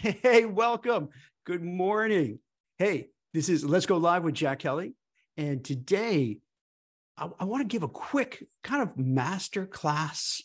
Hey, welcome. Good morning. Hey, this is Let's Go Live with Jack Kelly. And today, I want to give a quick kind of master class,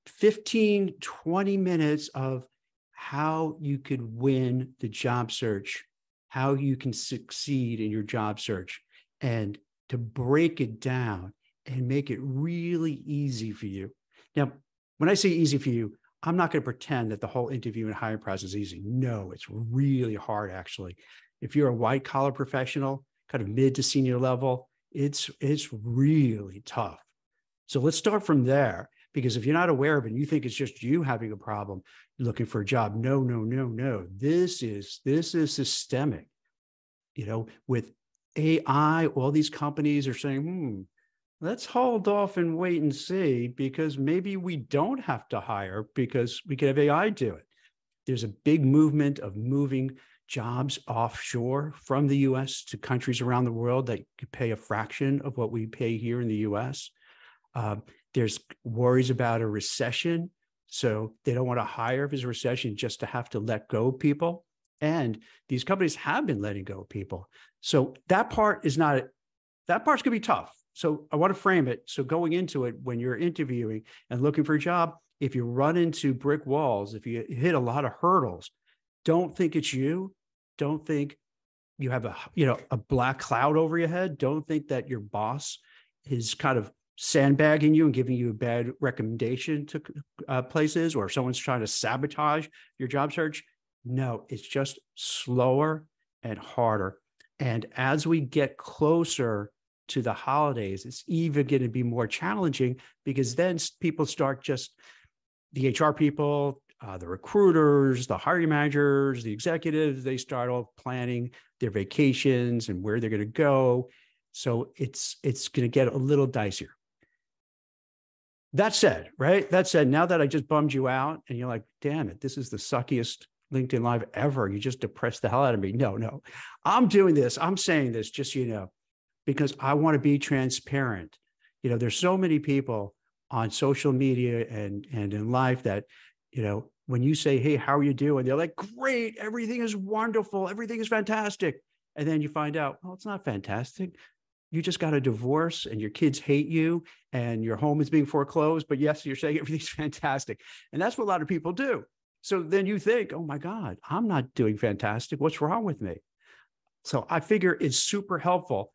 15, 20 minutes of how you could win the job search, how you can succeed in your job search, and to break it down and make it really easy for you. Now, when I say easy for you, I'm not going to pretend that the whole interview and hiring process is easy. No, it's really hard, actually. If you're a white collar professional, kind of mid to senior level, it's really tough. So let's start from there, because if you're not aware of it, and you think it's just you having a problem looking for a job. No, no, no, no. This is systemic. With AI, all these companies are saying, let's hold off and wait and see, because maybe we don't have to hire because we could have AI do it. There's a big movement of moving jobs offshore from the US to countries around the world that could pay a fraction of what we pay here in the US. There's worries about a recession. So they don't want to hire if there's a recession just to have to let go of people. And these companies have been letting go of people. So that part's going to be tough. So I want to frame it. So going into it, when you're interviewing and looking for a job, if you run into brick walls, if you hit a lot of hurdles, don't think it's you. Don't think you have a black cloud over your head. Don't think that your boss is kind of sandbagging you and giving you a bad recommendation to places, or someone's trying to sabotage your job search. No, it's just slower and harder. And as we get closer to the holidays, it's even going to be more challenging, because then people start the HR people, the recruiters, the hiring managers, the executives, they start all planning their vacations and where they're going to go. So it's going to get a little dicier. That said, now that I just bummed you out and you're like, damn it, this is the suckiest LinkedIn Live ever. You just depressed the hell out of me. No, I'm doing this. I'm saying this just so you know, because I want to be transparent. There's so many people on social media and in life that, when you say, hey, how are you doing? They're like, great, everything is wonderful, everything is fantastic. And then you find out, well, it's not fantastic. You just got a divorce and your kids hate you and your home is being foreclosed. But yes, you're saying everything's fantastic. And that's what a lot of people do. So then you think, oh my God, I'm not doing fantastic. What's wrong with me? So I figure it's super helpful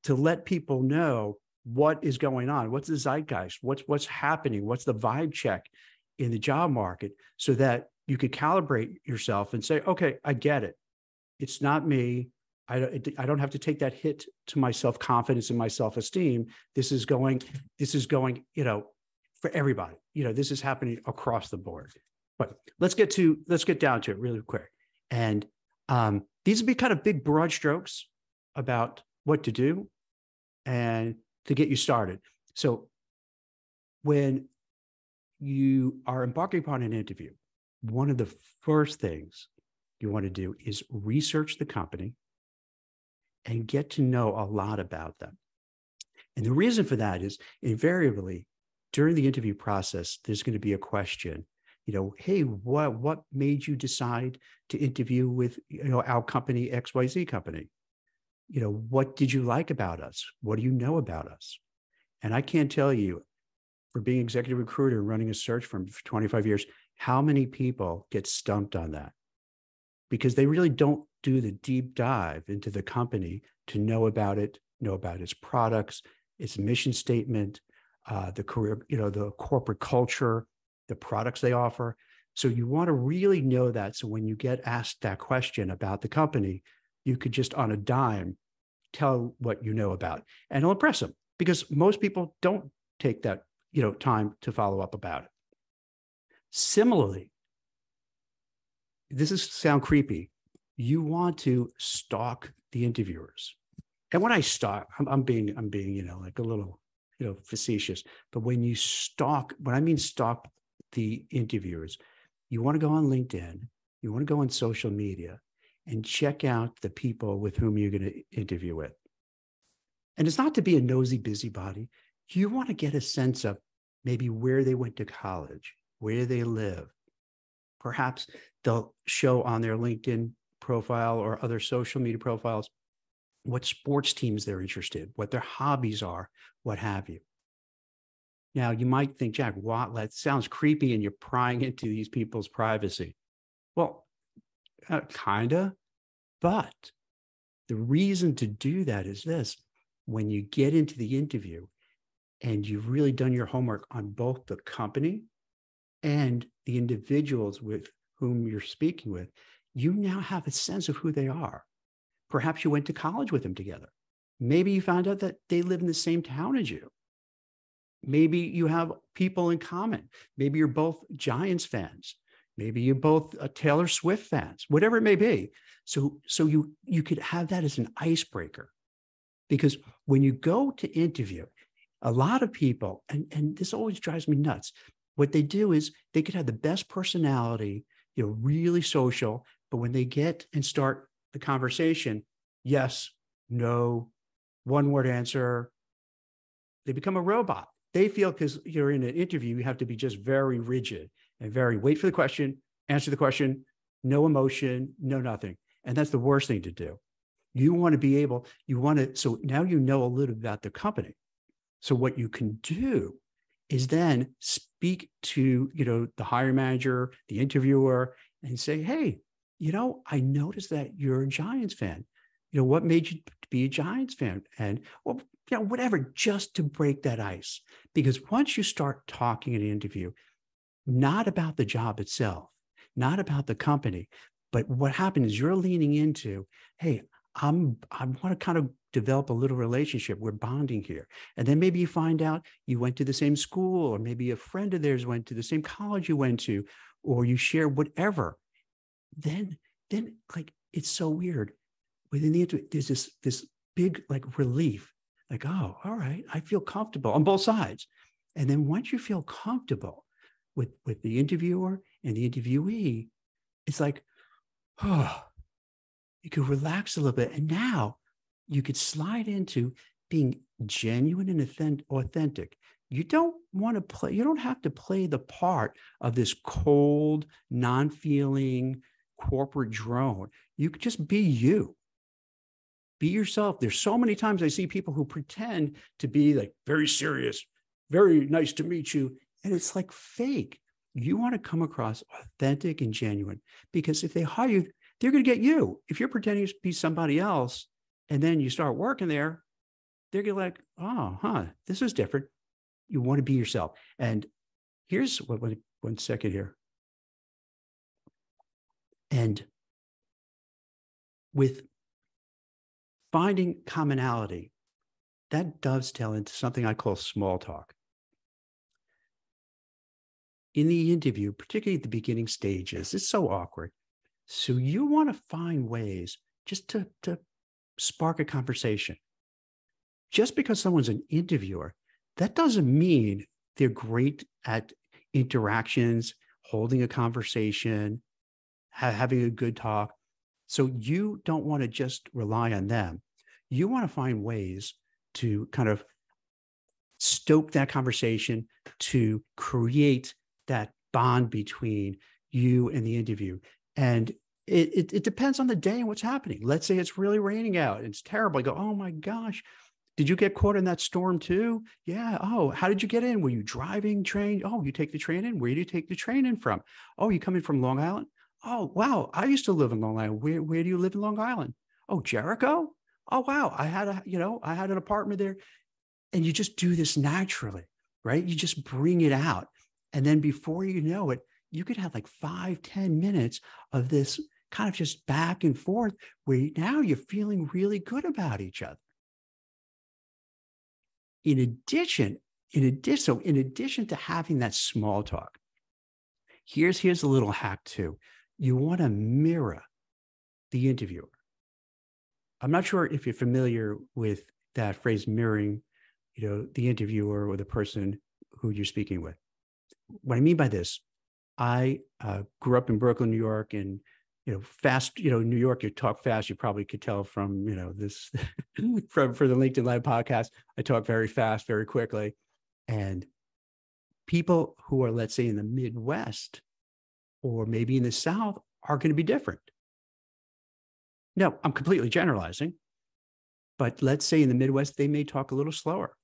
to let people know what is going on, what's the zeitgeist, what's happening, what's the vibe check in the job market, so that you could calibrate yourself and say, okay, I get it. It's not me. I don't have to take that hit to my self-confidence and my self-esteem. This is going, for everybody. This is happening across the board. But let's get down to it really quick. And these would be kind of big broad strokes about what to do and to get you started. So when you are embarking upon an interview, one of the first things you want to do is research the company and get to know a lot about them. And the reason for that is, invariably during the interview process, there's going to be a question, hey, what made you decide to interview with, our company, XYZ company? What did you like about us? What do you know about us? And I can't tell you, for being executive recruiter and running a search firm for 25 years, how many people get stumped on that, because they really don't do the deep dive into the company to know about it, know about its products, its mission statement, the career, the corporate culture, the products they offer. So you want to really know that. So when you get asked that question about the company, you could just on a dime tell what you know about, and it'll impress them, because most people don't take that, time to follow up about it. Similarly, this is sound creepy. You want to stalk the interviewers. And when I stalk, I'm being, like a little, facetious. But when I mean stalk the interviewers, you want to go on LinkedIn, you want to go on social media and check out the people with whom you're going to interview with. And it's not to be a nosy busybody. You want to get a sense of maybe where they went to college, where they live, Perhaps they'll show on their LinkedIn profile or other social media profiles what sports teams they're interested in, what their hobbies are, what have you. Now, you might think, Jack, what? That sounds creepy and you're prying into these people's privacy. Well, kind of, but the reason to do that is this. When you get into the interview and you've really done your homework on both the company and the individuals with whom you're speaking with, you now have a sense of who they are. Perhaps you went to college with them together. Maybe you found out that they live in the same town as you. Maybe you have people in common. Maybe you're both Giants fans. Maybe you're both Taylor Swift fans, whatever it may be. So you could have that as an icebreaker. Because when you go to interview, a lot of people, and this always drives me nuts, what they do is they could have the best personality, really social, but when they get and start the conversation, yes, no, one word answer, they become a robot. They feel because you're in an interview, you have to be just very rigid and very wait for the question, answer the question, no emotion, no nothing. And that's the worst thing to do. You want to be able, so now you know a little about the company. So what you can do is then speak to, the hiring manager, the interviewer, and say, hey, I noticed that you're a Giants fan. What made you be a Giants fan? And well, whatever, just to break that ice. Because once you start talking in an interview, not about the job itself, not about the company, but what happened is you're leaning into, hey, I want to kind of develop a little relationship. We're bonding here. And then maybe you find out you went to the same school, or maybe a friend of theirs went to the same college you went to, or you share whatever. Then like, it's so weird. Within the interview, there's this big like relief, like, oh, all right, I feel comfortable on both sides. And then once you feel comfortable with the interviewer and the interviewee, it's like, oh, you could relax a little bit. And now you could slide into being genuine and authentic. You don't have to play the part of this cold, non-feeling corporate drone. You could just be you. Be yourself. There's so many times I see people who pretend to be like very serious, very nice to meet you. And it's like fake. You want to come across authentic and genuine, because if they hire you, they're going to get you. If you're pretending to be somebody else and then you start working there, they're going to like, oh, this is different. You want to be yourself. And here's one second here. And with finding commonality, that dovetails into something I call small talk. In the interview, particularly at the beginning stages, it's so awkward. So you want to find ways just to spark a conversation. Just because someone's an interviewer, that doesn't mean they're great at interactions, holding a conversation, having a good talk. So you don't want to just rely on them. You want to find ways to kind of stoke that conversation, to create that bond between you and the interview. And it depends on the day and what's happening. Let's say it's really raining out. It's terrible. I go, oh my gosh, did you get caught in that storm too? Yeah. Oh, how did you get in? Were you driving train? Oh, you take the train in? Where do you take the train in from? Oh, you coming from Long Island? Oh, wow. I used to live in Long Island. Where do you live in Long Island? Oh, Jericho? Oh, wow. I had an apartment there. And you just do this naturally, right? You just bring it out. And then before you know it, you could have like 5-10 minutes of this kind of just back and forth where now you're feeling really good about each other. In addition to having that small talk, here's a little hack too. You want to mirror the interviewer. I'm not sure if you're familiar with that phrase, mirroring, the interviewer or the person who you're speaking with. What I mean by this, I grew up in Brooklyn, New York, and fast. New York, you talk fast. You probably could tell from this from for the LinkedIn Live podcast. I talk very fast, very quickly, and people who are, let's say, in the Midwest, or maybe in the South are going to be different. Now, I'm completely generalizing, but let's say in the Midwest, they may talk a little slower.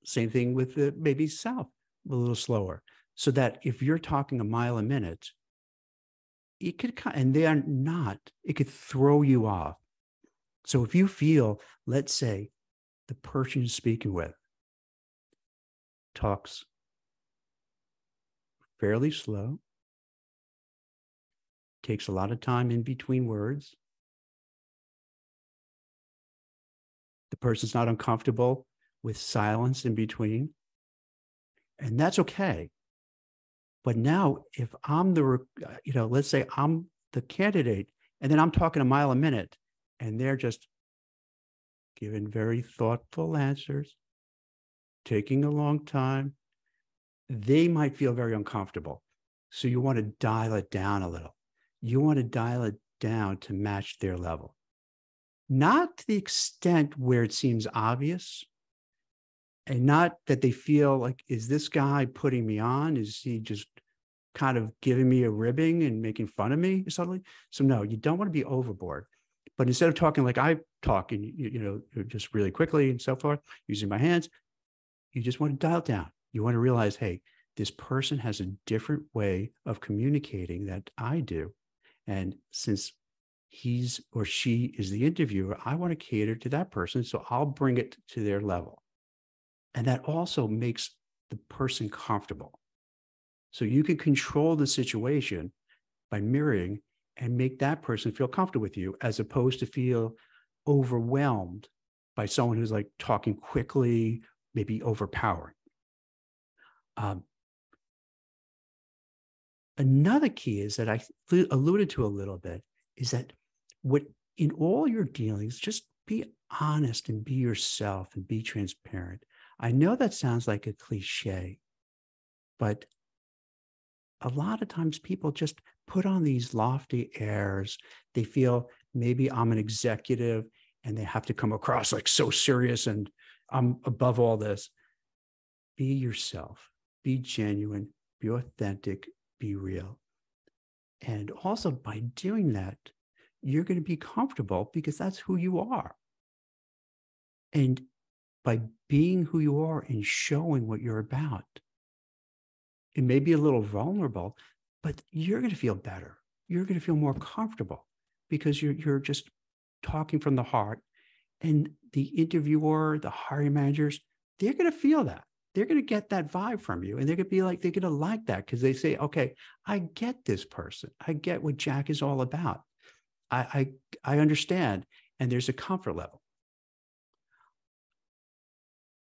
Same thing with the maybe South, a little slower. So that if you're talking a mile a minute, it could, and they are not, it could throw you off. So if you feel, let's say, the person you're speaking with talks fairly slow, takes a lot of time in between words, the person's not uncomfortable with silence in between, and that's okay. But now, if I'm let's say I'm the candidate, and then I'm talking a mile a minute, and they're just giving very thoughtful answers, taking a long time, they might feel very uncomfortable. So you want to dial it down a little. You want to dial it down to match their level. Not to the extent where it seems obvious, and not that they feel like, is this guy putting me on? Is he just kind of giving me a ribbing and making fun of me suddenly? So no, you don't want to be overboard. But instead of talking like I talk, and just really quickly and so forth, using my hands, you just want to dial it down. You want to realize, hey, this person has a different way of communicating that I do. And since he's or she is the interviewer, I want to cater to that person. So I'll bring it to their level. And that also makes the person comfortable. So you can control the situation by mirroring and make that person feel comfortable with you, as opposed to feel overwhelmed by someone who's like talking quickly, maybe overpowering. Another key is that I alluded to a little bit, is that in all your dealings, just be honest and be yourself and be transparent. I know that sounds like a cliche, but a lot of times people just put on these lofty airs. They feel maybe I'm an executive and they have to come across like so serious and I'm above all this. Be yourself, be genuine, be authentic, be real. And also by doing that, you're going to be comfortable because that's who you are. And by being who you are and showing what you're about, it may be a little vulnerable, but you're going to feel better. You're going to feel more comfortable because you're just talking from the heart. And the interviewer, the hiring managers, they're going to feel that. They're going to get that vibe from you. And they're going to be like, they're going to like that because they say, okay, I get this person. I get what Jack is all about. I understand. And there's a comfort level.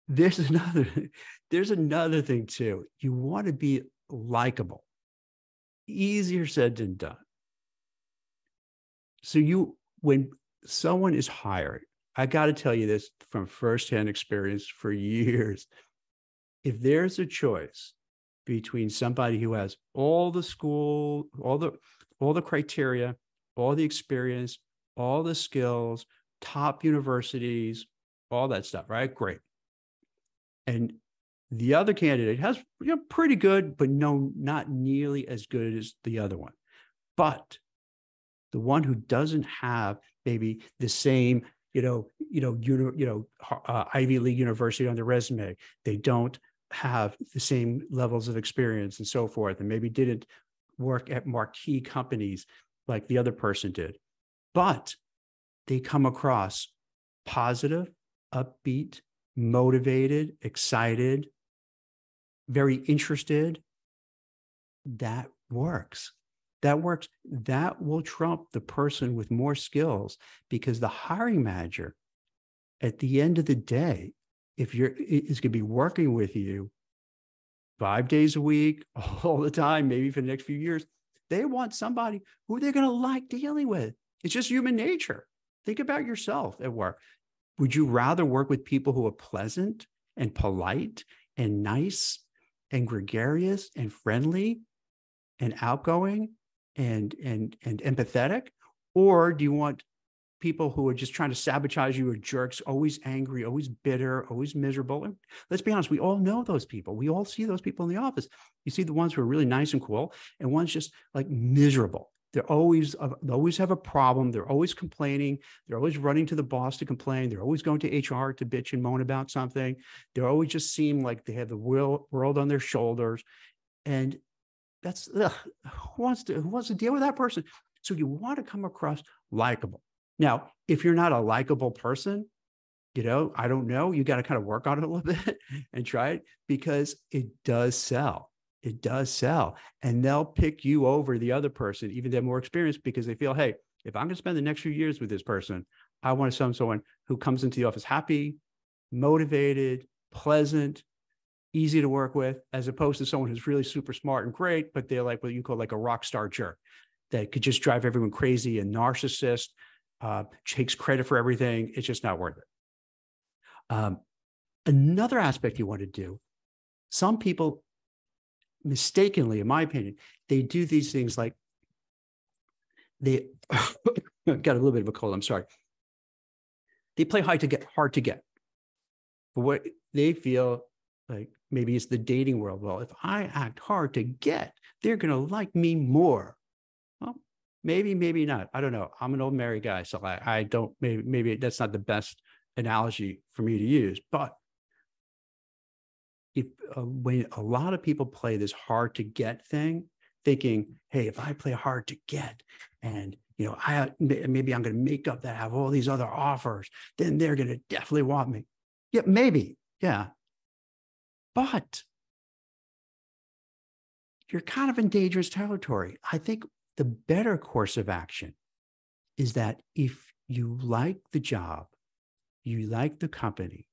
There's another thing too. You want to be likable. Easier said than done. So when someone is hired, I got to tell you this from firsthand experience for years. If there's a choice between somebody who has all the school, all the criteria, all the experience, all the skills, top universities, all that stuff, right? Great. And the other candidate has pretty good, but no, not nearly as good as the other one. But the one who doesn't have maybe the same, Ivy League university on their resume, they don't have the same levels of experience and so forth, and maybe didn't work at marquee companies like the other person did, but they come across positive, upbeat, motivated, excited, very interested. That works. That works. That will trump the person with more skills, because the hiring manager, at the end of the day, is going to be working with you 5 days a week, all the time, maybe for the next few years. They want somebody who they're going to like dealing with. It's just human nature. Think about yourself at work. Would you rather work with people who are pleasant and polite and nice and gregarious and friendly and outgoing and empathetic? Or do you want people who are just trying to sabotage you are jerks, always angry, always bitter, always miserable. And let's be honest, we all know those people. We all see those people in the office. You see the ones who are really nice and cool, and ones just like miserable. They always have a problem. They're always complaining. They're always running to the boss to complain. They're always going to HR to bitch and moan about something. They always just seem like they have the world on their shoulders. And that's, who wants to deal with that person? So you want to come across likable. Now, if you're not a likable person, I don't know, you got to kind of work on it a little bit and try it, because it does sell. It does sell. And they'll pick you over the other person, even they're more experienced, because they feel, hey, if I'm going to spend the next few years with this person, I want someone who comes into the office happy, motivated, pleasant, easy to work with, as opposed to someone who's really super smart and great, but they're like what you call like a rock star jerk that could just drive everyone crazy, and narcissist, takes credit for everything. It's just not worth it. Another aspect you want to do, some people mistakenly, in my opinion, they do these things like they got a little bit of a cold. I'm sorry. They play hard to get for what they feel like. Maybe it's the dating world. Well, if I act hard to get, they're going to like me more. Well, maybe not. I don't know. I'm an old married guy, so I don't, maybe that's not the best analogy for me to use. But if when a lot of people play this hard to get thing, thinking, hey, if I play hard to get, and maybe I'm going to make up that I have all these other offers, then they're going to definitely want me. Yeah, maybe. Yeah. But you're kind of in dangerous territory. I think the better course of action is that if you like the job, you like the company,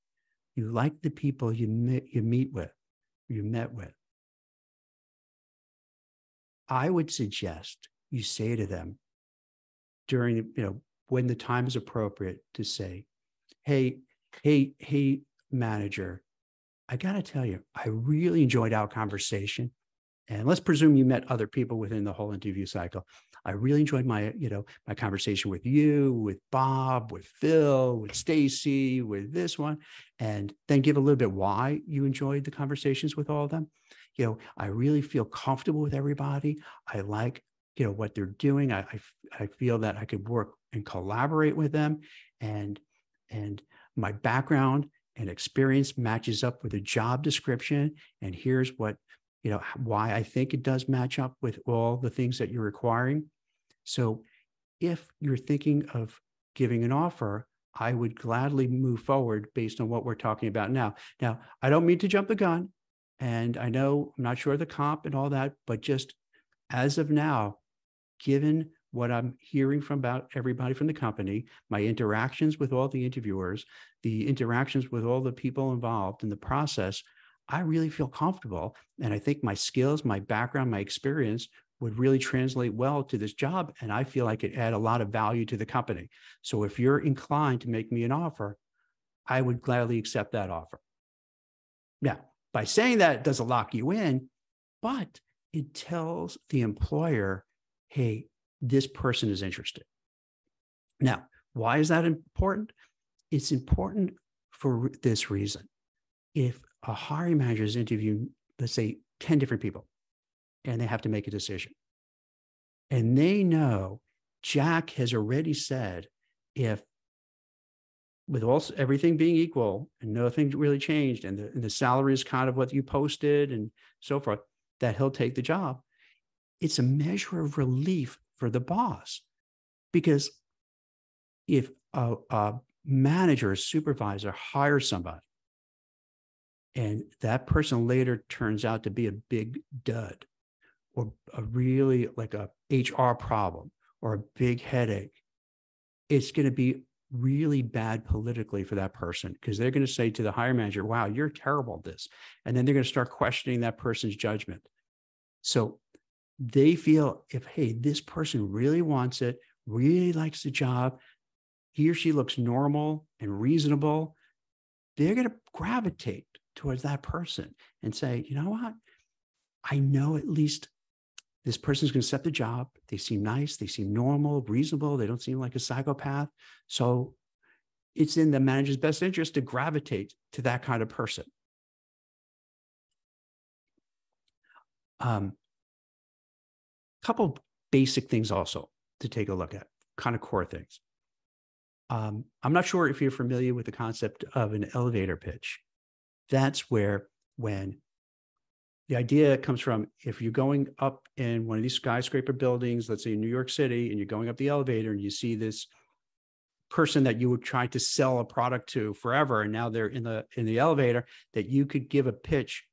you like the people you met with, I would suggest you say to them during, when the time is appropriate, to say, hey, manager, I got to tell you, I really enjoyed our conversation. And let's presume you met other people within the whole interview cycle. I really enjoyed my conversation with you, with Bob, with Phil, with Stacy, with this one, and then give a little bit why you enjoyed the conversations with all of them. I really feel comfortable with everybody. I like, what they're doing. I feel that I could work and collaborate with them, and my background and experience matches up with the job description. And here's what, why I think it does match up with all the things that you're requiring. So if you're thinking of giving an offer, I would gladly move forward based on what we're talking about now. Now, I don't mean to jump the gun, and I know I'm not sure of the comp and all that, but just as of now, given what I'm hearing from about everybody from the company, my interactions with all the interviewers, the interactions with all the people involved in the process, I really feel comfortable. And I think my skills, my background, my experience would really translate well to this job. And I feel like it add a lot of value to the company. So if you're inclined to make me an offer, I would gladly accept that offer. Now, by saying that, it doesn't lock you in, but it tells the employer, hey, this person is interested. Now, why is that important? It's important for this reason. If a hiring manager is interviewing, let's say, 10 different people, and they have to make a decision, and they know Jack has already said, if with everything being equal and nothing really changed, and the salary is kind of what you posted and so forth, that he'll take the job, it's a measure of relief for the boss. Because if a manager or supervisor hires somebody, and that person later turns out to be a big dud, or a really like a HR problem, or a big headache, it's going to be really bad politically for that person, because they're going to say to the hiring manager, wow, you're terrible at this. And then they're going to start questioning that person's judgment. So they feel, if, hey, this person really wants it, really likes the job, he or she looks normal and reasonable, they're going to gravitate towards that person and say, you know what? I know at least This person's going to accept the job. They seem nice. They seem normal, reasonable. They don't seem like a psychopath. So it's in the manager's best interest to gravitate to that kind of person. Couple basic things also to take a look at, kind of core things. I'm not sure if you're familiar with the concept of an elevator pitch. That's where, when the idea comes from, if you're going up in one of these skyscraper buildings, let's say in New York City, and you're going up the elevator and you see this person that you would try to sell a product to forever, and now they're in the elevator, that you could give a pitch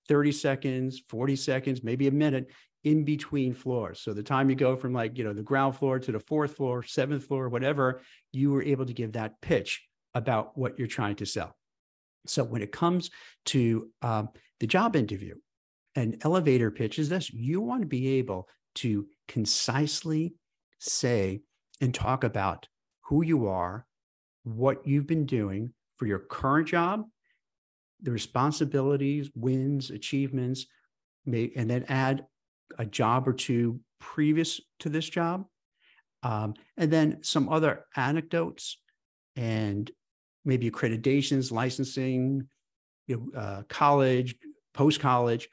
30 seconds, 40 seconds, maybe a minute in between floors. So the time you go from, like, the ground floor to the 4th floor, 7th floor, whatever, you were able to give that pitch about what you're trying to sell. So when it comes to the job interview, an elevator pitch is this: you want to be able to concisely say and talk about who you are, what you've been doing for your current job, the responsibilities, wins, achievements, and then add a job or two previous to this job, and then some other anecdotes and maybe accreditations, licensing, college, post-college.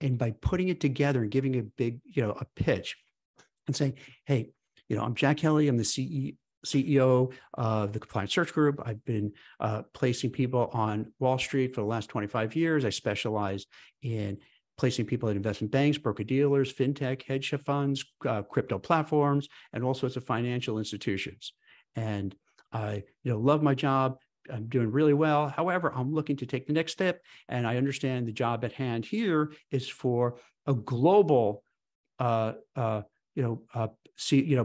And by putting it together and giving a big, a pitch and saying, hey, I'm Jack Kelly. I'm the CEO of the Compliance Search Group. I've been placing people on Wall Street for the last 25 years. I specialize in placing people at investment banks, broker-dealers, fintech, hedge funds, crypto platforms, and all sorts of financial institutions. And I love my job. I'm doing really well. However, I'm looking to take the next step, and I understand the job at hand here is for a global,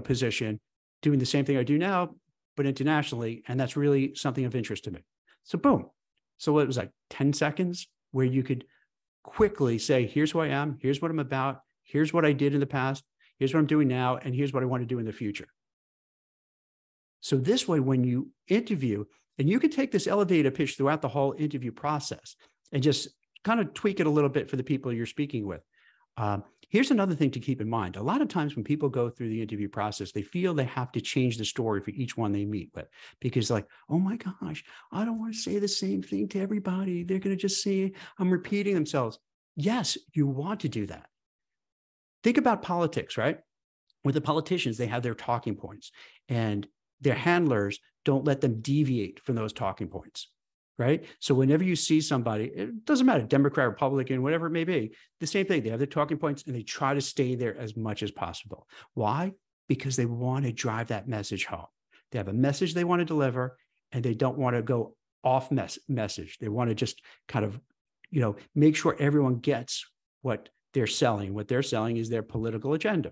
position, doing the same thing I do now, but internationally, and that's really something of interest to me. So, boom. So it was like 10 seconds where you could quickly say, here's who I am, here's what I'm about, here's what I did in the past, here's what I'm doing now, and here's what I want to do in the future. So this way, when you interview, and you could take this elevator pitch throughout the whole interview process and just kind of tweak it a little bit for the people you're speaking with. Here's another thing to keep in mind. A lot of times when people go through the interview process, they feel they have to change the story for each one they meet with, because like, oh my gosh, I don't want to say the same thing to everybody. They're going to just say I'm repeating themselves. Yes, you want to do that. Think about politics, right? With the politicians, they have their talking points, and their handlers don't let them deviate from those talking points, right? So whenever you see somebody, it doesn't matter, Democrat, Republican, whatever it may be, the same thing. They have their talking points and they try to stay there as much as possible. Why? Because they want to drive that message home. They have a message they want to deliver, and they don't want to go off message. They want to just kind of, make sure everyone gets what they're selling. What they're selling is their political agenda,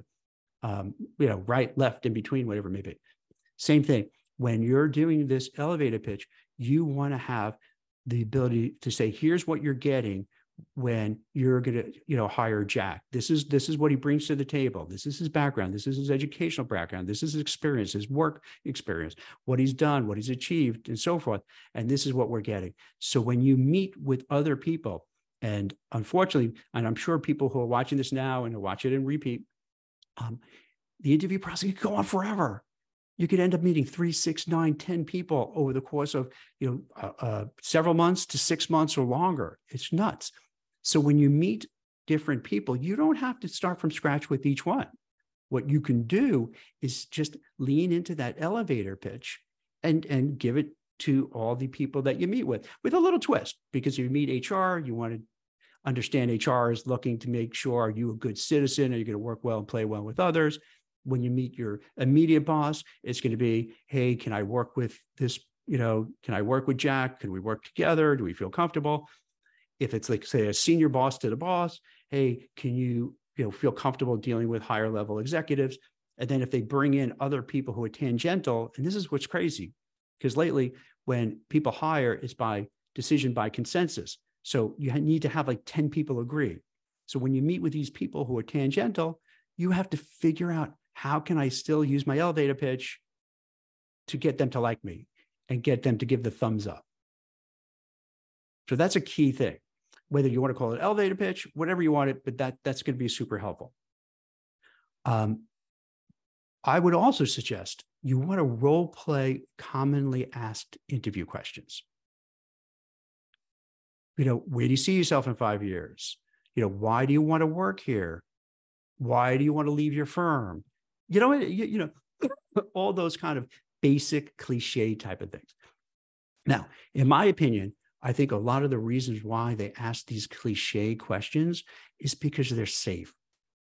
right, left, in between, whatever it may be. Same thing. When you're doing this elevator pitch, you want to have the ability to say, here's what you're getting when you're going to, hire Jack. This is what he brings to the table. This is his background. This is his educational background. This is his experience, his work experience, what he's done, what he's achieved, and so forth. And this is what we're getting. So when you meet with other people, and unfortunately, and I'm sure people who are watching this now and will watch it and repeat, the interview process could go on forever. You could end up meeting 3, 6, 9, 10 people over the course of, several months to 6 months or longer. It's nuts. So when you meet different people, you don't have to start from scratch with each one. What you can do is just lean into that elevator pitch and give it to all the people that you meet with a little twist. Because if you meet HR, you want to understand HR is looking to make sure, are you a good citizen? Are you going to work well and play well with others? When you meet your immediate boss, it's going to be, hey, can I work with this? Can I work with Jack? Can we work together? Do we feel comfortable? If it's like, say, a senior boss to the boss, hey, can you, feel comfortable dealing with higher level executives? And then if they bring in other people who are tangential, and this is what's crazy, because lately when people hire, it's by decision, by consensus. So you need to have like 10 people agree. So when you meet with these people who are tangential, you have to figure out, how can I still use my elevator pitch to get them to like me and get them to give the thumbs up? So that's a key thing. Whether you want to call it elevator pitch, whatever you want it, but that's going to be super helpful. Um, I would also suggest you want to role play commonly asked interview questions. Where do you see yourself in 5 years? Why do you want to work here? Why do you want to leave your firm? All those kind of basic cliche type of things. Now, in my opinion, I think a lot of the reasons why they ask these cliche questions is because they're safe.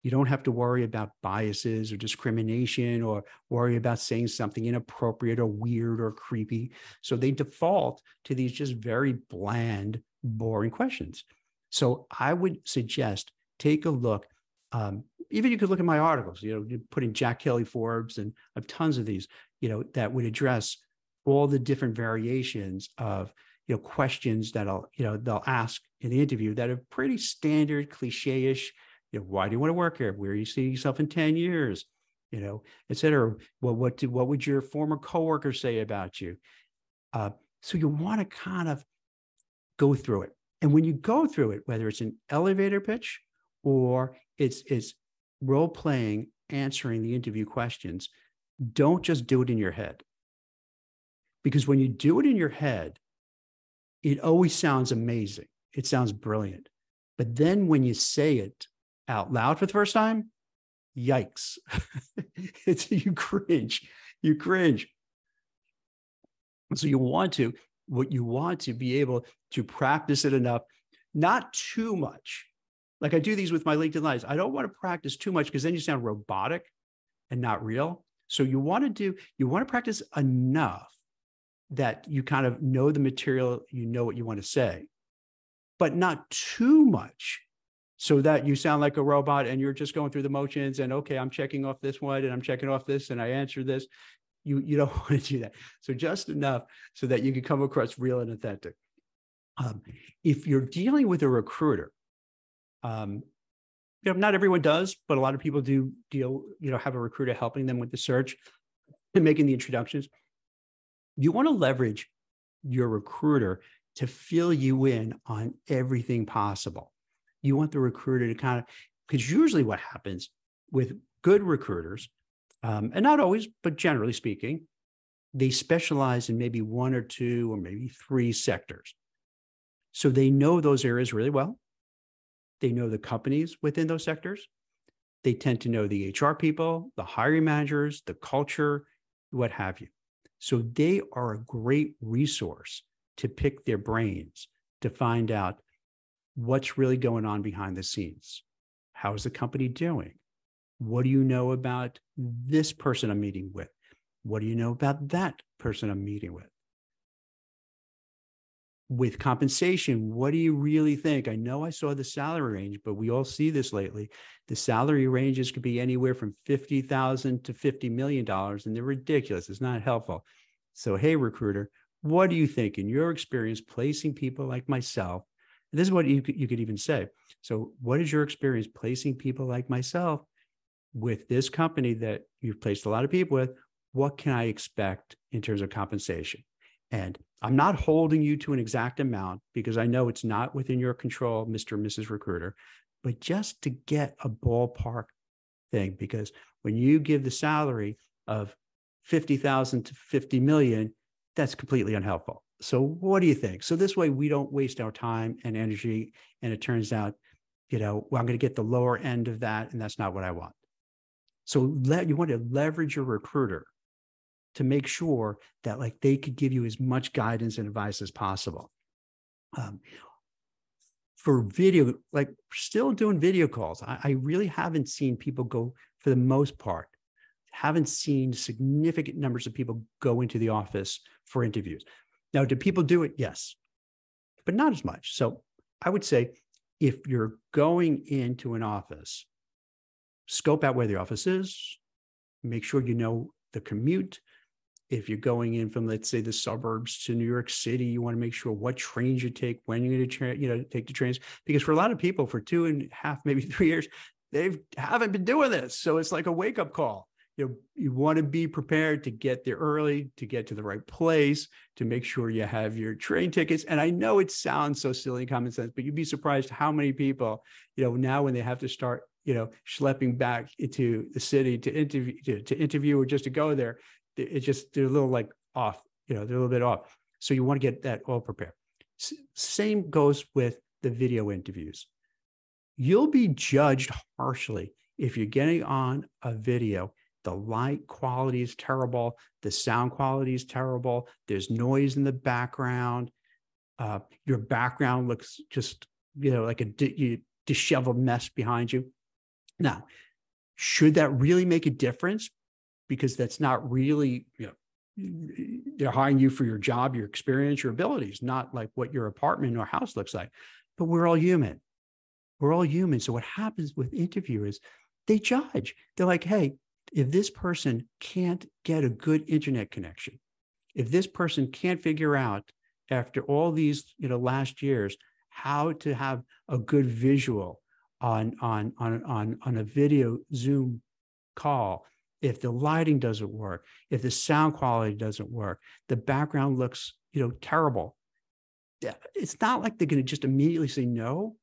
You don't have to worry about biases or discrimination or worry about saying something inappropriate or weird or creepy. So they default to these just very bland, boring questions. So I would suggest take a look. Even you could look at my articles, you put in Jack Kelly Forbes, and I have tons of these, that would address all the different variations of, questions that they'll ask in the interview that are pretty standard, cliche-ish. Why do you want to work here? Where do you see yourself in 10 years? Et cetera. Well, what would your former coworkers say about you? So you want to kind of go through it. And when you go through it, whether it's an elevator pitch or it's role playing, answering the interview questions, don't just do it in your head. Because when you do it in your head, it always sounds amazing. It sounds brilliant. But then when you say it out loud for the first time, yikes. You cringe. You cringe. So what you want to be able to practice it enough, not too much. Like I do these with my LinkedIn Lives. I don't want to practice too much because then you sound robotic and not real. So you want to practice enough that you kind of know the material, what you want to say, but not too much so that you sound like a robot and you're just going through the motions and, okay, I'm checking off this one and I'm checking off this and I answer this. You don't want to do that. So just enough so that you can come across real and authentic. If you're dealing with a recruiter, not everyone does, but a lot of people do have a recruiter helping them with the search and making the introductions. You want to leverage your recruiter to fill you in on everything possible. You want the recruiter to because usually what happens with good recruiters, and not always, but generally speaking, they specialize in maybe one or two or maybe three sectors. So they know those areas really well. They know the companies within those sectors. They tend to know the HR people, the hiring managers, the culture, what have you. So they are a great resource to pick their brains, to find out what's really going on behind the scenes. How is the company doing? What do you know about this person I'm meeting with? What do you know about that person I'm meeting with? With compensation, what do you really think? I know I saw the salary range, but we all see this lately. The salary ranges could be anywhere from $50,000 to $50 million, and they're ridiculous. It's not helpful. So, hey, recruiter, what do you think in your experience placing people like myself? And this is what you could even say. So what is your experience placing people like myself with this company that you've placed a lot of people with? What can I expect in terms of compensation? And I'm not holding you to an exact amount because I know it's not within your control, Mr. and Mrs. Recruiter, but just to get a ballpark thing, because when you give the salary of 50,000 to 50 million, that's completely unhelpful. So what do you think? So this way we don't waste our time and energy. And it turns out, I'm going to get the lower end of that. And that's not what I want. So you want to leverage your recruiter to make sure that they could give you as much guidance and advice as possible. For video, still doing video calls, I really haven't seen people go, for the most part, haven't seen significant numbers of people go into the office for interviews. Now, do people do it? Yes, but not as much. So I would say if you're going into an office, scope out where the office is, make sure you know the commute. If you're going in from, let's say, the suburbs to New York City, you want to make sure what trains you take, when you're going to take the trains. Because for a lot of people, for 2.5, maybe 3 years, they haven't been doing this. So it's like a wake-up call. You want to be prepared to get there early, to get to the right place, to make sure you have your train tickets. And I know it sounds so silly and common sense, but you'd be surprised how many people, now when they have to start, schlepping back into the city to interview or just to go there. They're a little like off, they're a little bit off. So you want to get that all prepared. Same goes with the video interviews. You'll be judged harshly if you're getting on a video. The light quality is terrible. The sound quality is terrible. There's noise in the background. Your background looks just, like a disheveled mess behind you. Now, should that really make a difference? Because that's not really, they're hiring you for your job, your experience, your abilities, not like what your apartment or house looks like. But we're all human. We're all human. So what happens with interviewers, they judge. They're like, hey, if this person can't get a good internet connection, if this person can't figure out after all these, last years, how to have a good visual on a video Zoom call, if the lighting doesn't work, if the sound quality doesn't work, the background looks, terrible. It's not like they're going to just immediately say no,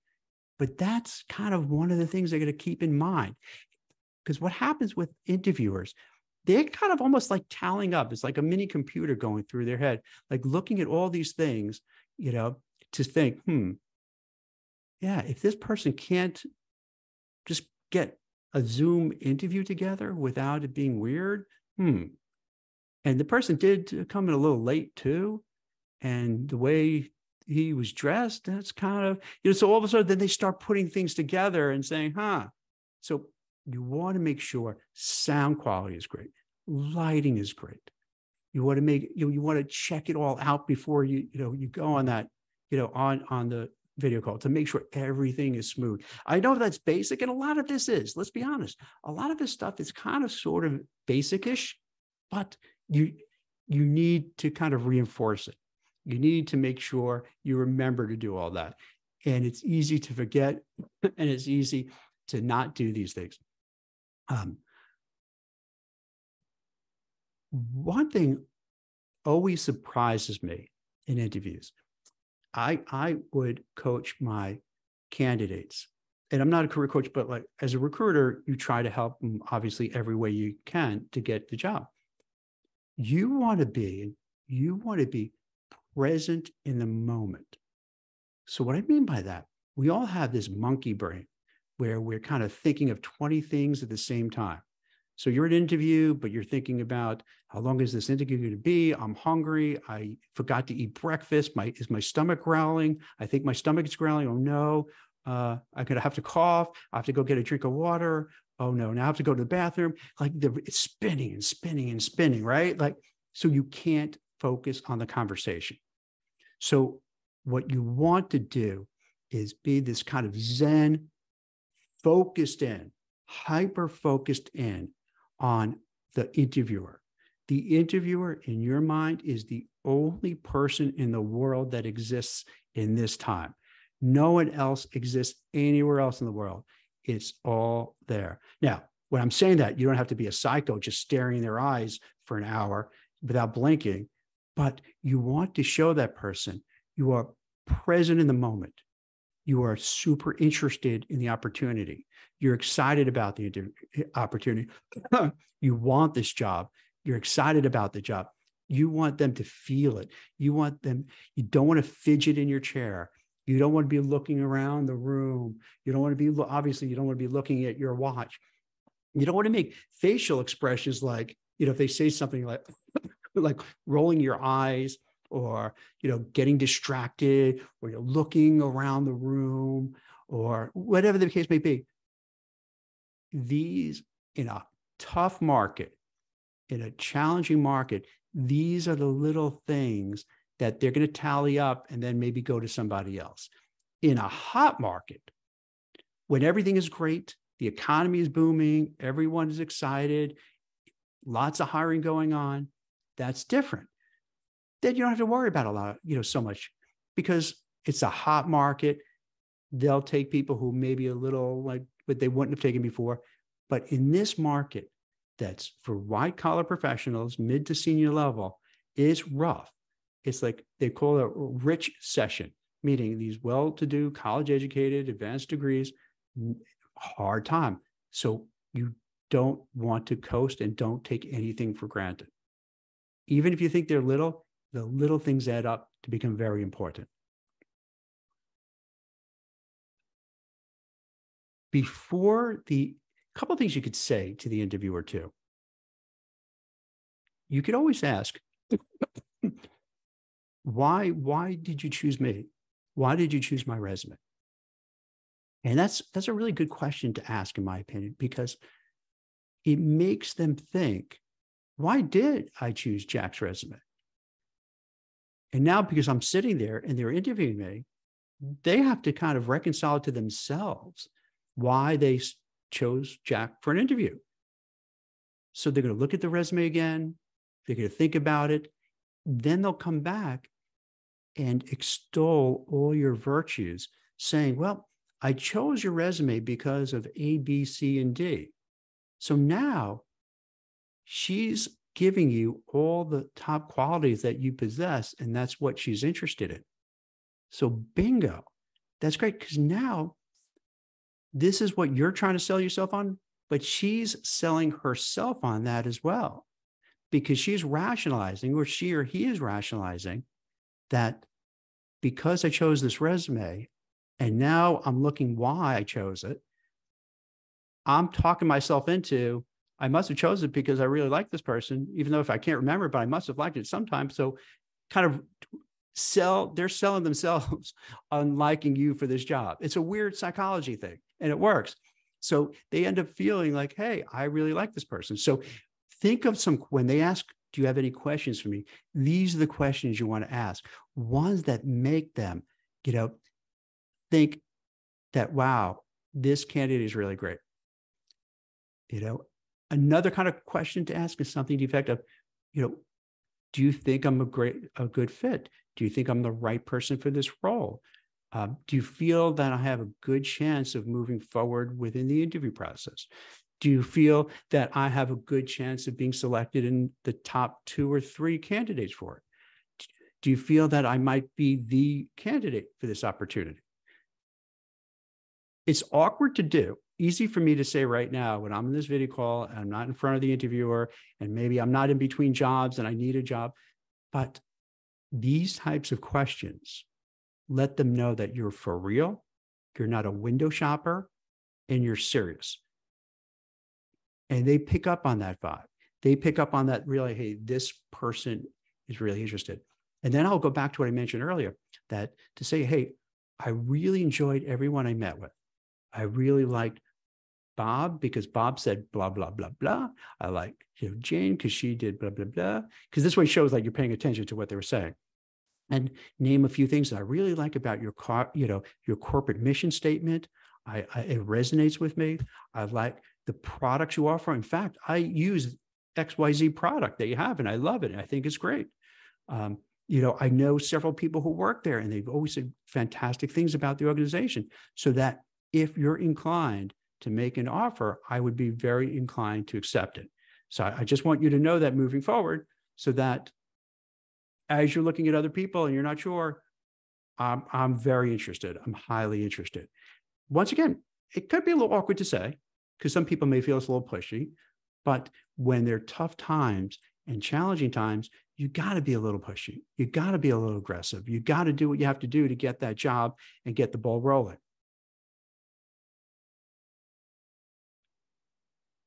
but that's kind of one of the things they're going to keep in mind. Because what happens with interviewers, they're kind of almost like tallying up. It's like a mini computer going through their head, like looking at all these things, to think, yeah, if this person can't just get a Zoom interview together without it being weird, and the person did come in a little late too. And the way he was dressed, that's kind of, so all of a sudden then they start putting things together and saying, so you want to make sure sound quality is great. Lighting is great. You want to make, you want to check it all out before you go on that, on the video call to make sure everything is smooth. I know that's basic, and a lot of this is, let's be honest, a lot of this stuff is kind of sort of basic-ish, but you need to kind of reinforce it. You need to make sure you remember to do all that. And it's easy to forget, and it's easy to not do these things. One thing always surprises me in interviews. I would coach my candidates, and I'm not a career coach, but like as a recruiter, you try to help them obviously every way you can to get the job. You want to be present in the moment. So what I mean by that, we all have this monkey brain where we're kind of thinking of 20 things at the same time. So you're at an interview, but you're thinking about how long is this interview going to be? I'm hungry. I forgot to eat breakfast. Is my stomach growling? I think my stomach is growling. Oh no. I'm going to have to cough. I have to go get a drink of water. Oh no. Now I have to go to the bathroom. Like it's spinning and spinning and spinning, right? Like, so you can't focus on the conversation. So what you want to do is be this kind of Zen, focused in, hyper-focused in on the interviewer. The interviewer in your mind is the only person in the world that exists in this time. No one else exists anywhere else in the world. It's all there. Now, when I'm saying that, you don't have to be a psycho just staring in their eyes for an hour without blinking, but you want to show that person you are present in the moment. You are super interested in the opportunity. You're excited about the opportunity. You want this job. You're excited about the job. You want them to feel it. You don't want to fidget in your chair. You don't want to be looking around the room. You don't want to be, obviously, you don't want to be looking at your watch. You don't want to make facial expressions like, if they say something like rolling your eyes, or, getting distracted, or you're looking around the room, or whatever the case may be. These, in a tough market, in a challenging market, these are the little things that they're going to tally up and then maybe go to somebody else. In a hot market, when everything is great, the economy is booming, everyone is excited, lots of hiring going on, that's different. Then you don't have to worry about a lot, so much, because it's a hot market. They'll take people who maybe a little like what they wouldn't have taken before. But in this market, that's for white collar professionals, mid to senior level, is rough. It's like they call it a rich session, meaning these well-to-do, college educated, advanced degrees, hard time. So you don't want to coast and don't take anything for granted. Even if you think they're little, the little things add up to become very important. Couple of things you could say to the interviewer too. You could always ask, why did you choose me? Why did you choose my resume? And that's a really good question to ask, in my opinion, because it makes them think, why did I choose Jack's resume? And now, because I'm sitting there and they're interviewing me, they have to kind of reconcile to themselves why they chose Jack for an interview. So they're going to look at the resume again. They're going to think about it. Then they'll come back and extol all your virtues, saying, well, I chose your resume because of A, B, C, and D. So now she's giving you all the top qualities that you possess, and that's what she's interested in. So bingo, that's great, because now this is what you're trying to sell yourself on, but she's selling herself on that as well, because she's rationalizing, or she or he is rationalizing, that because I chose this resume and now I'm looking why I chose it, I'm talking myself into, I must have chosen it because I really like this person, even though if I can't remember, but I must have liked it sometime. So kind of they're selling themselves on liking you for this job. It's a weird psychology thing, and it works. So they end up feeling like, hey, I really like this person. So think of when they ask, do you have any questions for me? These are the questions you want to ask. Ones that make them, think that, wow, this candidate is really great. Another kind of question to ask is something to the effect of, do you think I'm a good fit? Do you think I'm the right person for this role? Do you feel that I have a good chance of moving forward within the interview process? Do you feel that I have a good chance of being selected in the top 2 or 3 candidates for it? Do you feel that I might be the candidate for this opportunity? It's awkward to do. Easy for me to say right now when I'm in this video call and I'm not in front of the interviewer, and maybe I'm not in between jobs and I need a job. But these types of questions let them know that you're for real, you're not a window shopper, and you're serious. And they pick up on that vibe. They pick up on that really, hey, this person is really interested. And then I'll go back to what I mentioned earlier, that to say, hey, I really enjoyed everyone I met with. I really liked Bob because Bob said blah, blah, blah, blah. I like Jane because she did blah, blah, blah. Because this way shows like you're paying attention to what they were saying. And name a few things that I really like about your corporate mission statement. It resonates with me. I like the products you offer. In fact, I use XYZ product that you have, and I love it. And I think it's great. I know several people who work there, and they've always said fantastic things about the organization. So that if you're inclined to make an offer, I would be very inclined to accept it. So I just want you to know that moving forward, so that as you're looking at other people and you're not sure, I'm very interested. I'm highly interested. Once again, it could be a little awkward to say because some people may feel it's a little pushy, but when there are tough times and challenging times, you got to be a little pushy. You got to be a little aggressive. You got to do what you have to do to get that job and get the ball rolling.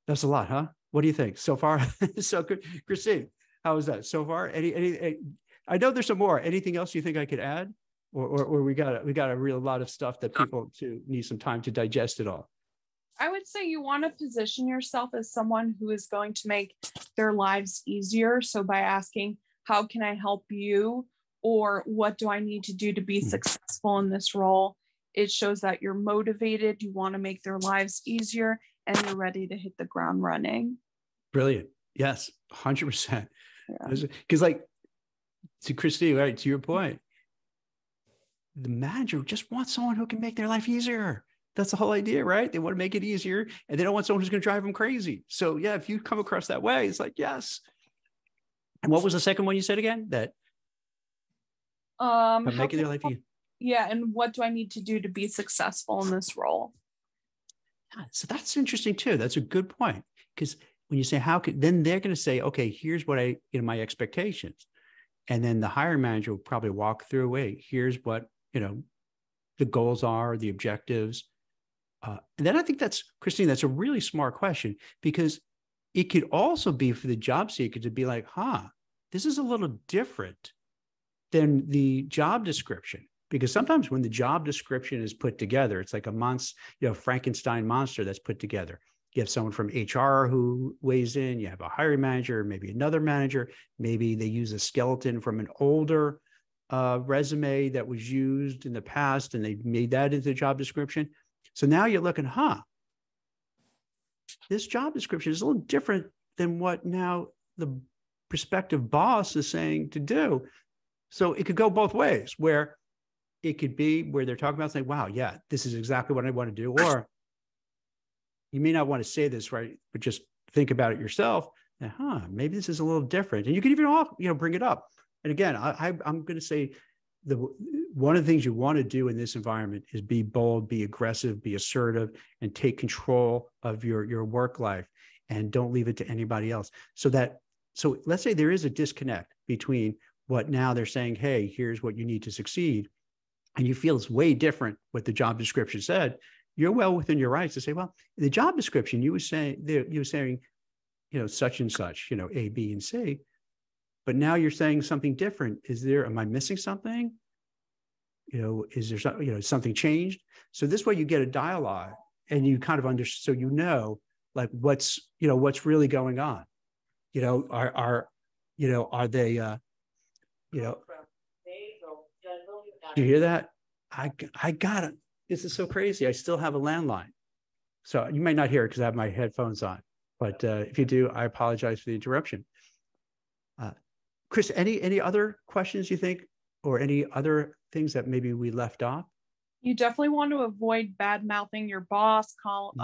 That's a lot, huh? What do you think so far? So good. Christine, how was that so far? Any, I know there's some more. Anything else you think I could add? Or we got a real lot of stuff that people need some time to digest it all. I would say you want to position yourself as someone who is going to make their lives easier. So by asking, how can I help you? Or what do I need to do to be successful in this role? It shows that you're motivated, you want to make their lives easier, and you're ready to hit the ground running. Brilliant. Yes, 100%. Because to Christine, right, to your point, the manager just wants someone who can make their life easier. That's the whole idea, right? They want to make it easier, and they don't want someone who's going to drive them crazy. So yeah, if you come across that way, it's like, yes. And what was the second one you said again? That making their life easier. Yeah, and what do I need to do to be successful in this role? So that's interesting too. That's a good point. Because when you say how could, then they're going to say, okay, here's what my expectations. And then the hiring manager will probably walk through, wait, here's what, the goals are, the objectives. And then I think Christine, that's a really smart question, because it could also be for the job seeker to be like, this is a little different than the job description. Because sometimes when the job description is put together, it's like a monster, Frankenstein monster that's put together. You have someone from HR who weighs in, you have a hiring manager, maybe another manager, maybe they use a skeleton from an older resume that was used in the past and they made that into the job description. So now you're looking, this job description is a little different than what now the prospective boss is saying to do. So it could go both ways, where it could be where they're talking about saying, wow, yeah, this is exactly what I want to do. Or you may not want to say this, right, but just think about it yourself. And, maybe this is a little different. And you can even, bring it up. And again, I'm going to say one of the things you want to do in this environment is be bold, be aggressive, be assertive, and take control of your work life, and don't leave it to anybody else. So let's say there is a disconnect between what now they're saying, hey, here's what you need to succeed, and you feel it's way different what the job description said. You're well within your rights to say, well, in the job description, you were saying, such and such, A, B, and C, but now you're saying something different. Am I missing something? Is there something changed? So this way you get a dialogue and you kind of understand, so like what's really going on. Are they, do you hear that? I got it. This is so crazy. I still have a landline. So you might not hear it because I have my headphones on. But if you do, I apologize for the interruption. Chris, any other questions you think, or any other things that maybe we left off? You definitely want to avoid bad mouthing your boss,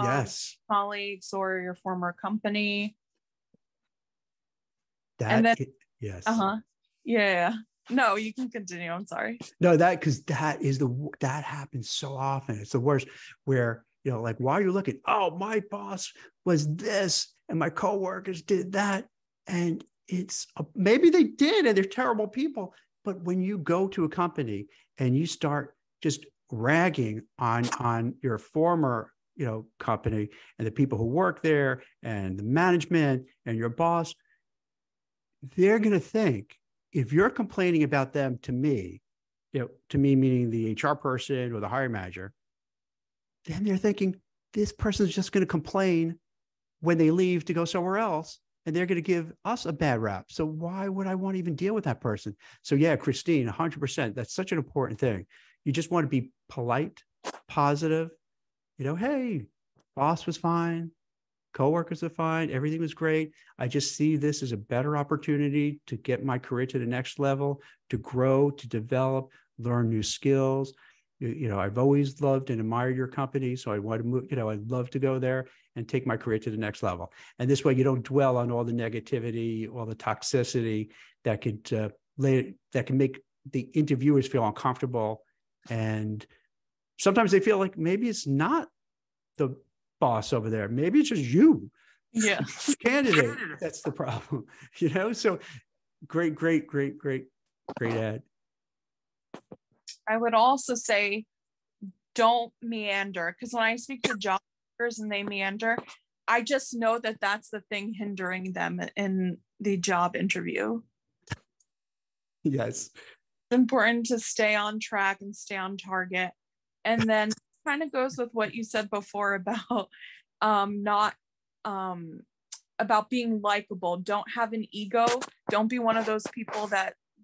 yes, colleagues, or your former company. Yes. Yeah. No, you can continue. I'm sorry. No, because that happens so often. It's the worst, where, like, while you're looking, oh, my boss was this and my coworkers did that. And maybe they did, and they're terrible people. But when you go to a company and you start just ragging on your former, company and the people who work there and the management and your boss, they're going to think, if you're complaining about them to me meaning the HR person or the hiring manager, then they're thinking this person's just going to complain when they leave to go somewhere else, and they're going to give us a bad rap. So why would I want to even deal with that person? So yeah, Christine, 100%. That's such an important thing. You just want to be polite, positive. Hey, boss was fine. Coworkers are fine. Everything was great. I just see this as a better opportunity to get my career to the next level, to grow, to develop, learn new skills. I've always loved and admired your company. So I want to move, I'd love to go there and take my career to the next level. And this way you don't dwell on all the negativity, all the toxicity that could make the interviewers feel uncomfortable. And sometimes they feel like maybe it's not the boss over there. Maybe it's just you, candidate. That's the problem, So great ad. I would also say, don't meander, because when I speak to job seekers and they meander, I just know that that's the thing hindering them in the job interview. Yes. It's important to stay on track and stay on target. And then kind of goes with what you said before about about being likable. Don't have an ego. Don't be one of those people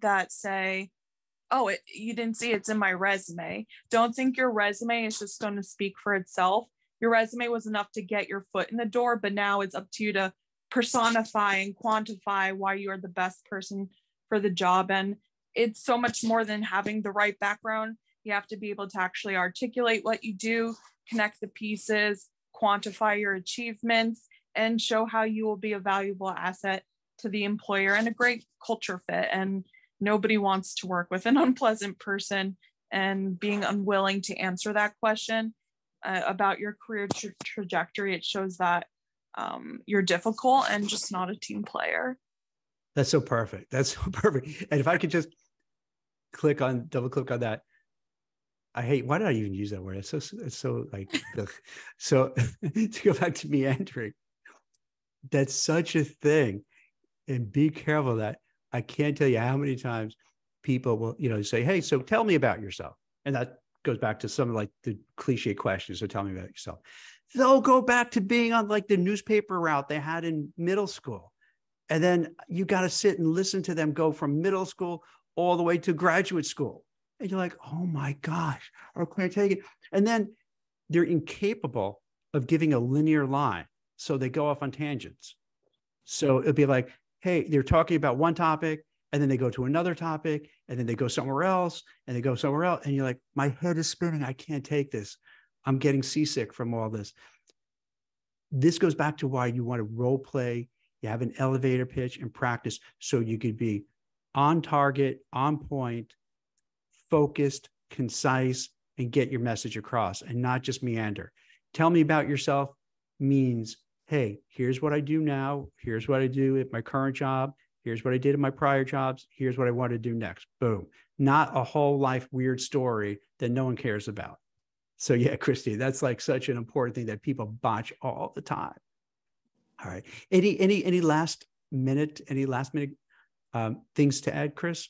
that say, oh, you didn't see it's in my resume. Don't think your resume is just going to speak for itself. Your resume was enough to get your foot in the door, but now it's up to you to personify and quantify why you are the best person for the job. And it's so much more than having the right background. You have to be able to actually articulate what you do, connect the pieces, quantify your achievements, and show how you will be a valuable asset to the employer and a great culture fit. And nobody wants to work with an unpleasant person, and being unwilling to answer that question about your career trajectory. It shows that you're difficult and just not a team player. That's so perfect. That's so perfect. And if I could just double click on that. Why did I even use that word? It's so like, so to go back to meandering, that's such a thing. And be careful that I can't tell you how many times people will, say, hey, so tell me about yourself. And that goes back to some of like the cliche questions. So tell me about yourself. They'll go back to being on like the newspaper route they had in middle school. And then you got to sit and listen to them go from middle school all the way to graduate school. And you're like, oh my gosh, I can't take it. And then they're incapable of giving a linear line. So they go off on tangents. So it'll be like, hey, they're talking about one topic, and then they go to another topic, and then they go somewhere else, and they go somewhere else. And you're like, my head is spinning. I can't take this. I'm getting seasick from all this. This goes back to why you want to role play. You have an elevator pitch and practice so you could be on target, on point, focused, concise, and get your message across and not just meander. Tell me about yourself means, hey, here's what I do now. Here's what I do at my current job. Here's what I did in my prior jobs. Here's what I want to do next. Boom. Not a whole life weird story that no one cares about. So yeah, Christy, that's like such an important thing that people botch all the time. All right. Any last minute things to add, Chris?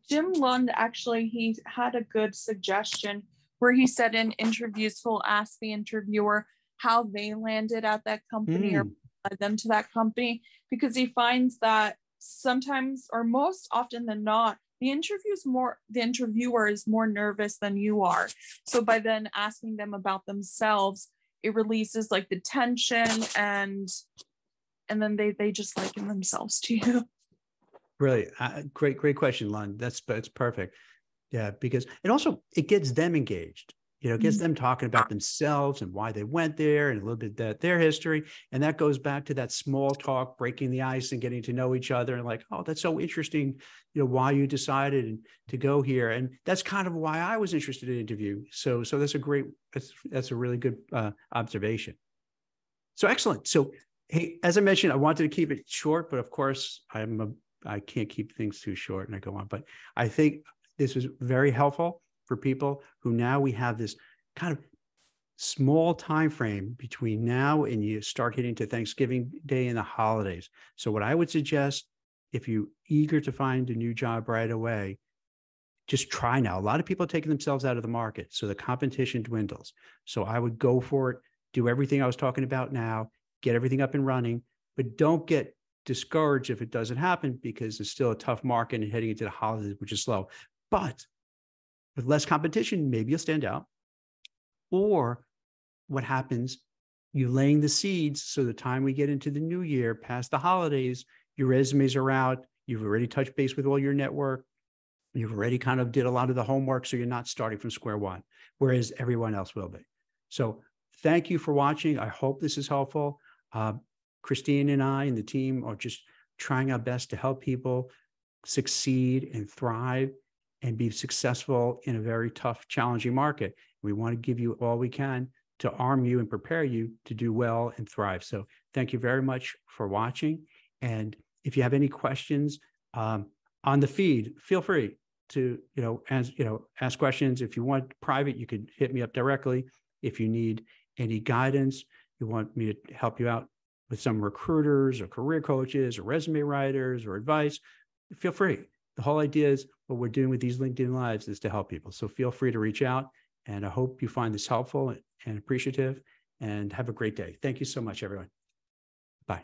Jim Lund, actually, he had a good suggestion where he said in interviews, he'll ask the interviewer how they landed at that company or led them to that company, because he finds that sometimes, or most often than not, the interviewer is more nervous than you are. So by then asking them about themselves, it releases like the tension, and then they just liken themselves to you. Really great question, Lon. That's perfect. Yeah, because it gets them engaged. It gets them talking about themselves and why they went there and a little bit their history. And that goes back to that small talk, breaking the ice and getting to know each other. And like, oh, that's so interesting, why you decided to go here. And that's kind of why I was interested in interview. So that's a really good observation. So excellent. So, hey, as I mentioned, I wanted to keep it short, but of course I can't keep things too short and I go on, but I think this was very helpful for people who now we have this kind of small time frame between now and you start hitting to Thanksgiving Day and the holidays. So what I would suggest, if you're eager to find a new job right away, just try now. A lot of people are taking themselves out of the market, so the competition dwindles. So I would go for it, do everything I was talking about now, get everything up and running, but don't get discouraged if it doesn't happen, because it's still a tough market and heading into the holidays, which is slow. But with less competition, maybe you'll stand out. Or what happens, you're laying the seeds so the time we get into the new year, past the holidays, your resumes are out. You've already touched base with all your network. You've already kind of did a lot of the homework, so you're not starting from square one, whereas everyone else will be. So thank you for watching. I hope this is helpful. Christine and I and the team are just trying our best to help people succeed and thrive and be successful in a very tough, challenging market. We want to give you all we can to arm you and prepare you to do well and thrive. So thank you very much for watching. And if you have any questions on the feed, feel free to ask questions. If you want private, you could hit me up directly. If you need any guidance, you want me to help you out with some recruiters or career coaches or resume writers or advice, feel free. The whole idea is what we're doing with these LinkedIn Lives is to help people. So feel free to reach out, and I hope you find this helpful and appreciative, and have a great day. Thank you so much, everyone. Bye.